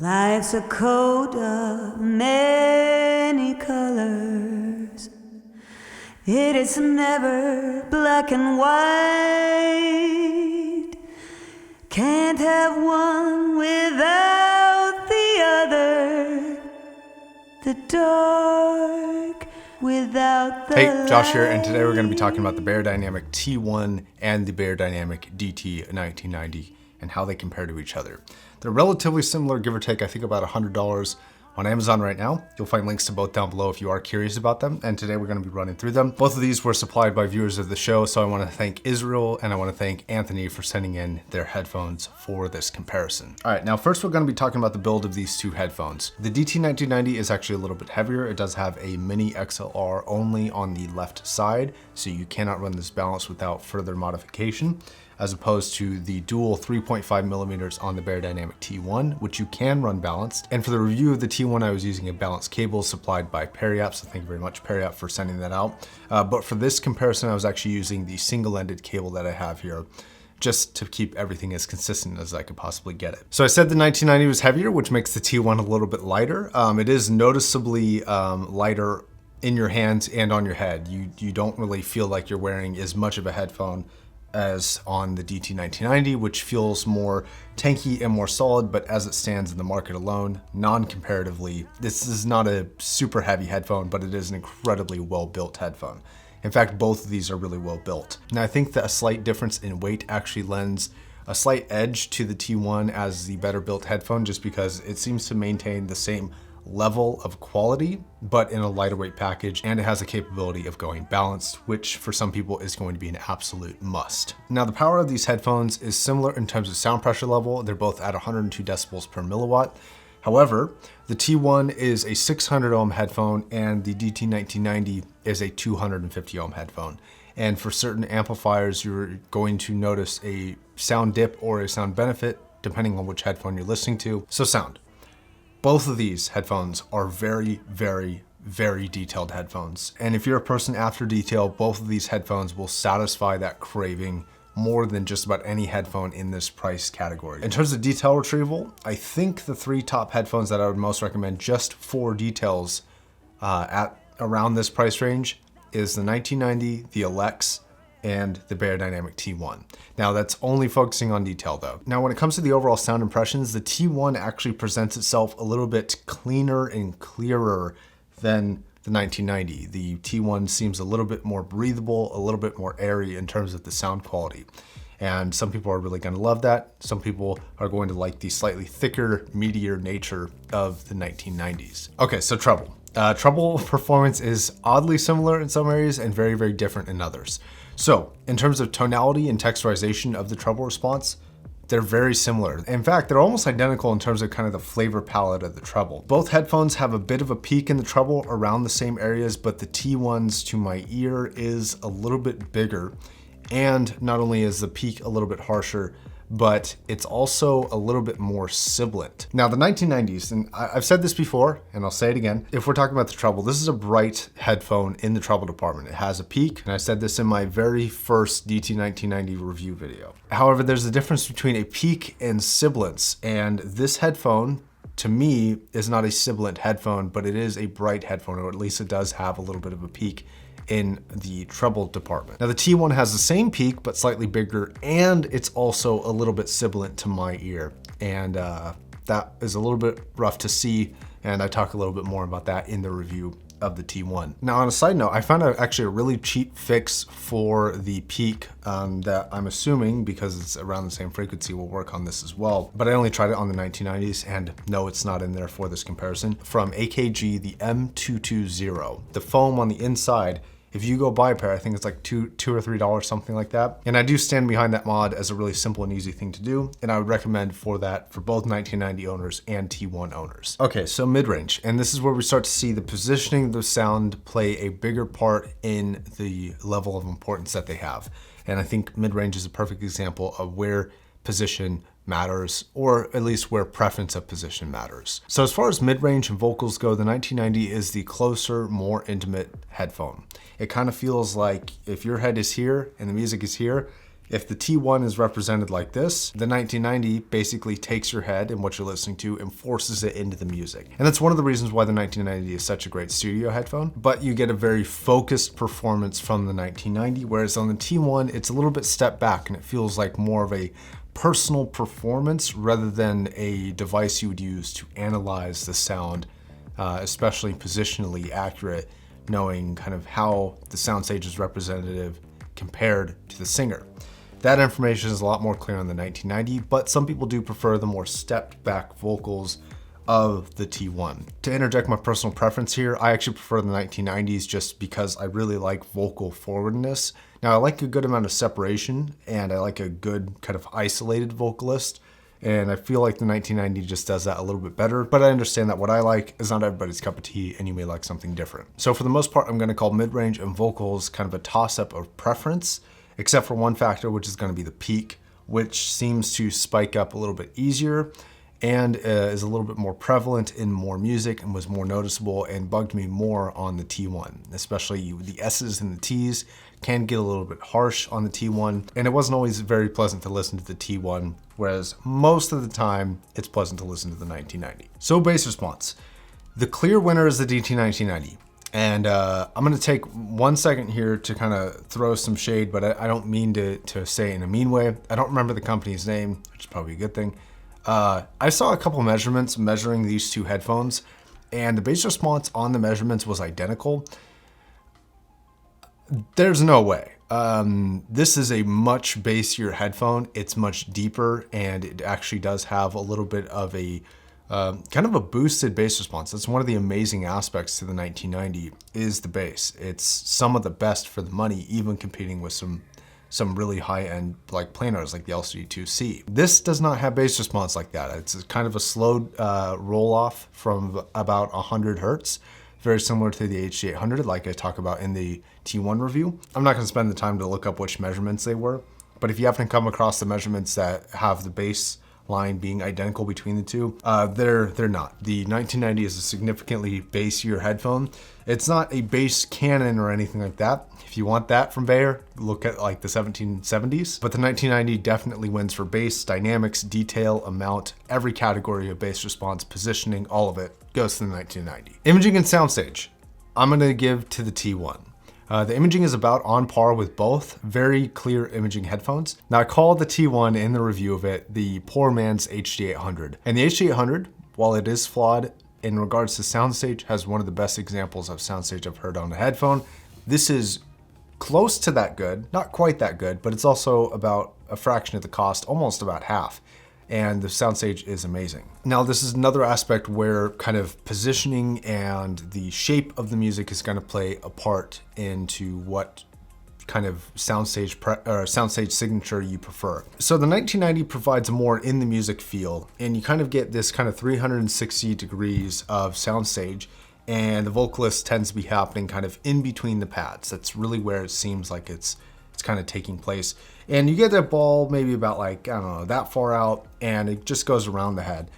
Life's a coat of many colors. It is never black and white. Can't have one without the other. The dark without the Hey, Josh here, and light. today we're going to be talking about the Beyerdynamic T1 and the Beyerdynamic DT1990 and how they compare to each other. They're relatively similar, give or take, I think about $100 on Amazon right now. You'll find links to both down below if you are curious about them, and today we're going to be running through them. Both of these were supplied by viewers of the show, so I want to thank Israel and I want to thank Anthony for sending in their headphones for this comparison. All right, now first we're going to be talking about the build of these two headphones. The DT1990 is actually a little bit heavier. It does have a mini XLR only on the left side, so you cannot run this balanced without further modification, as opposed to the dual 3.5 millimeters on the Beyerdynamic T1, which you can run balanced. And for the review of the T1, I was using a balanced cable supplied by Periap, so thank you very much, Periap, for sending that out. But for this comparison, I was actually using the single-ended cable that I have here, just to keep everything as consistent as I could possibly get it. So I said the 1990 was heavier, which makes the T1 a little bit lighter. It is noticeably lighter in your hands and on your head. You don't really feel like you're wearing as much of a headphone as on the DT1990, which feels more tanky and more solid, but as it stands in the market alone, non-comparatively, this is not a super heavy headphone, but it is an incredibly well-built headphone. In fact, both of these are really well built. Now, I think that a slight difference in weight actually lends a slight edge to the T1 as the better built headphone, just because it seems to maintain the same level of quality, but in a lighter weight package, and it has the capability of going balanced, which for some people is going to be an absolute must. Now, the power of these headphones is similar in terms of sound pressure level. They're both at 102 decibels per milliwatt. However, the T1 is a 600 ohm headphone and the DT1990 is a 250 ohm headphone. And for certain amplifiers, you're going to notice a sound dip or a sound benefit, depending on which headphone you're listening to. So sound. Both of these headphones are very, very, very detailed headphones. And if you're a person after detail, both of these headphones will satisfy that craving more than just about any headphone in this price category. In terms of detail retrieval, I think the three top headphones that I would most recommend just for details at around this price range is the 1990, the Alex, and the Beyerdynamic T1. Now that's only focusing on detail though. Now when it comes to the overall sound impressions, the T1 actually presents itself a little bit cleaner and clearer than the 1990. The T1 seems a little bit more breathable, a little bit more airy in terms of the sound quality. And some people are really gonna love that. Some people are going to like the slightly thicker, meatier nature of the 1990s. Okay, so treble. Treble performance is oddly similar in some areas and very, very different in others. So in terms of tonality and texturization of the treble response, they're very similar. In fact, they're almost identical in terms of kind of the flavor palette of the treble. Both headphones have a bit of a peak in the treble around the same areas, but the T1's to my ear is a little bit bigger. And not only is the peak a little bit harsher, but it's also a little bit more sibilant. Now the 1990s, and I've said this before, and I'll say it again, if we're talking about the treble, this is a bright headphone in the treble department. It has a peak, and I said this in my very first DT1990 review video. However, there's a difference between a peak and sibilance, and this headphone, to me, is not a sibilant headphone, but it is a bright headphone, or at least it does have a little bit of a peak in the treble department. Now the T1 has the same peak, but slightly bigger, and it's also a little bit sibilant to my ear. And that is a little bit rough to see, and I talk a little bit more about that in the review of the T1. Now on a side note, I found actually a really cheap fix for the peak that I'm assuming, because it's around the same frequency, will work on this as well. But I only tried it on the 1990s, and no, it's not in there for this comparison. From AKG, the M220. The foam on the inside, if you go buy a pair, I think it's like $2 or $3, something like that. And I do stand behind that mod as a really simple and easy thing to do. And I would recommend for that for both 1990 owners and T1 owners. Okay, so mid-range. And this is where we start to see the positioning of the sound play a bigger part in the level of importance that they have. And I think mid-range is a perfect example of where position matters, or at least where preference of position matters. So as far as mid-range and vocals go, the 1990 is the closer, more intimate headphone. It kind of feels like if your head is here and the music is here, If the T1 is represented like this, the 1990 basically takes your head and what you're listening to and forces it into the music. And that's one of the reasons why the 1990 is such a great studio headphone, but you get a very focused performance from the 1990, whereas on the T1, it's a little bit stepped back and it feels like more of a personal performance rather than a device you would use to analyze the sound, especially positionally accurate, knowing kind of how the soundstage is representative compared to the singer. That information is a lot more clear on the 1990, but some people do prefer the more stepped back vocals of the T1. To interject my personal preference here, I actually prefer the 1990s just because I really like vocal forwardness. Now I like a good amount of separation and I like a good kind of isolated vocalist. And I feel like the 1990 just does that a little bit better, but I understand that what I like is not everybody's cup of tea and you may like something different. So for the most part, I'm gonna call mid-range and vocals kind of a toss-up of preference, except for one factor, which is gonna be the peak, which seems to spike up a little bit easier and is a little bit more prevalent in more music and was more noticeable and bugged me more on the T1, especially the S's and the T's can get a little bit harsh on the T1, and it wasn't always very pleasant to listen to the T1, whereas most of the time it's pleasant to listen to the 1990. So bass response. The clear winner is the DT1990. And I'm gonna take 1 second here to kind of throw some shade, but I don't mean to say it in a mean way. I don't remember the company's name, which is probably a good thing. I saw a couple measurements measuring these two headphones, and the bass response on the measurements was identical. There's no way. This is a much bassier headphone. It's much deeper, and it actually does have a little bit of a kind of a boosted bass response. That's one of the amazing aspects to the 1990 is the bass. It's some of the best for the money, even competing with some really high-end like planars like the LCD2C. This does not have bass response like that. It's kind of a slow roll-off from about 100 hertz. Very similar to the HD800, like I talk about in the T1 review. I'm not gonna spend the time to look up which measurements they were, but if you happen to come across the measurements that have the bass line being identical between the two, they're not. The 1990 is a significantly bassier headphone. It's not a bass cannon or anything like that. If you want that from Beyer, look at like the 1770s. But the 1990 definitely wins for bass, dynamics, detail, amount, every category of bass response, positioning, all of it goes to the 1990. Imaging and soundstage, I'm gonna give to the T1. The imaging is about on par with both, very clear imaging headphones. Now I call the T1 in the review of it the poor man's HD800. And the HD800, while it is flawed in regards to soundstage, has one of the best examples of soundstage I've heard on a headphone. This is close to that good, not quite that good, but it's also about a fraction of the cost, almost about half. And the soundstage is amazing. Now this is another aspect where kind of positioning and the shape of the music is going to play a part into what kind of soundstage signature you prefer. So the 1990 provides more in the music feel, and you kind of get this kind of 360 degrees of soundstage, and the vocalist tends to be happening kind of in between the pads. That's really where it seems like it's kind of taking place. And you get that ball maybe about like, I don't know, that far out, and it just goes around the head.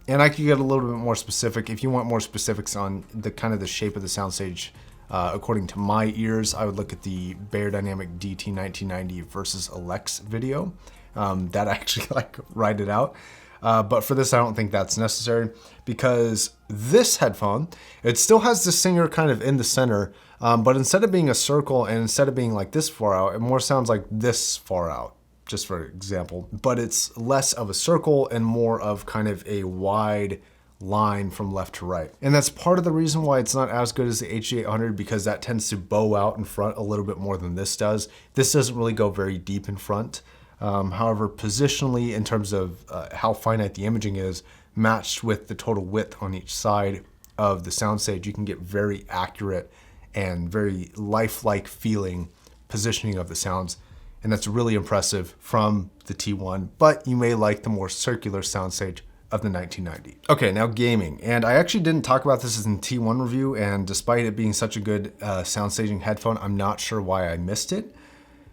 And I could get a little bit more specific. If you want more specifics on the kind of the shape of the soundstage, according to my ears, I would look at the Beyerdynamic DT1990 versus Alex video. That actually like write it out. But for this, I don't think that's necessary because this headphone, it still has the singer kind of in the center, but instead of being a circle and instead of being like this far out, it more sounds like this far out, just for example. But it's less of a circle and more of kind of a wide line from left to right. And that's part of the reason why it's not as good as the HD800, because that tends to bow out in front a little bit more than this does. This doesn't really go very deep in front. However, positionally, in terms of how finite the imaging is, matched with the total width on each side of the soundstage, you can get very accurate and very lifelike feeling positioning of the sounds. And that's really impressive from the T1, but you may like the more circular soundstage of the 1990. Okay, now gaming. And I actually didn't talk about this in the T1 review, and despite it being such a good soundstaging headphone, I'm not sure why I missed it.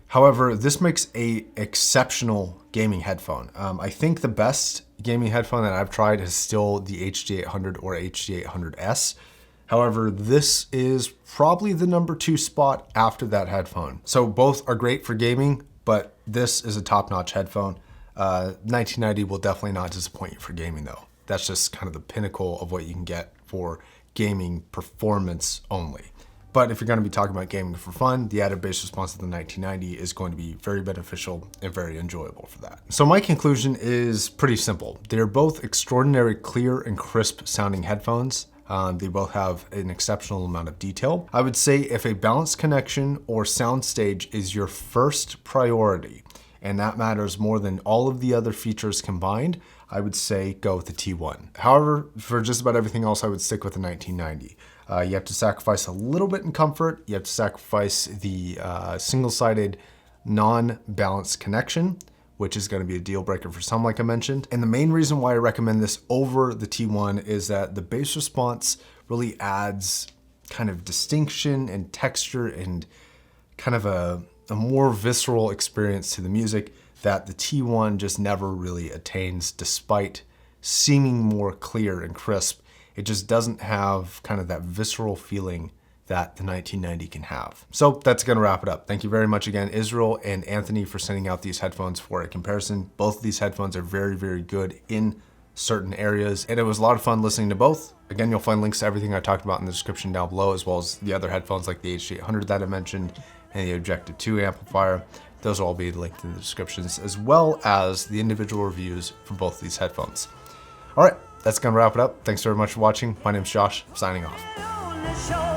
However, this makes a exceptional gaming headphone. I think the best gaming headphone that I've tried is still the HD800 or HD800S. However, this is probably the #2 spot after that headphone. So both are great for gaming, but this is a top-notch headphone. 1990 will definitely not disappoint you for gaming though. That's just kind of the pinnacle of what you can get for gaming performance only. But if you're going to be talking about gaming for fun, the added bass response of the 1990 is going to be very beneficial and very enjoyable for that. So my conclusion is pretty simple. They're both extraordinarily clear and crisp sounding headphones. They both have an exceptional amount of detail. I would say if a balanced connection or Soundstage is your first priority, and that matters more than all of the other features combined, I would say go with the T1. However, for just about everything else, I would stick with the 1990. You have to sacrifice a little bit in comfort. You have to sacrifice the single-sided non-balanced connection, which is going to be a deal breaker for some, like I mentioned. And the main reason why I recommend this over the T1 is that the bass response really adds kind of distinction and texture and kind of a more visceral experience to the music that the T1 just never really attains, despite seeming more clear and crisp. It just doesn't have kind of that visceral feeling that the 1990 can have. So that's gonna wrap it up. Thank you very much again, Israel and Anthony, for sending out these headphones for a comparison. Both of these headphones are very, very good in certain areas, and it was a lot of fun listening to both. Again, you'll find links to everything I talked about in the description down below, as well as the other headphones like the HD800 that I mentioned and the Objective 2 amplifier. Those will all be linked in the descriptions, as well as the individual reviews for both of these headphones. All right, that's gonna wrap it up. Thanks very much for watching. My name's Josh, signing off.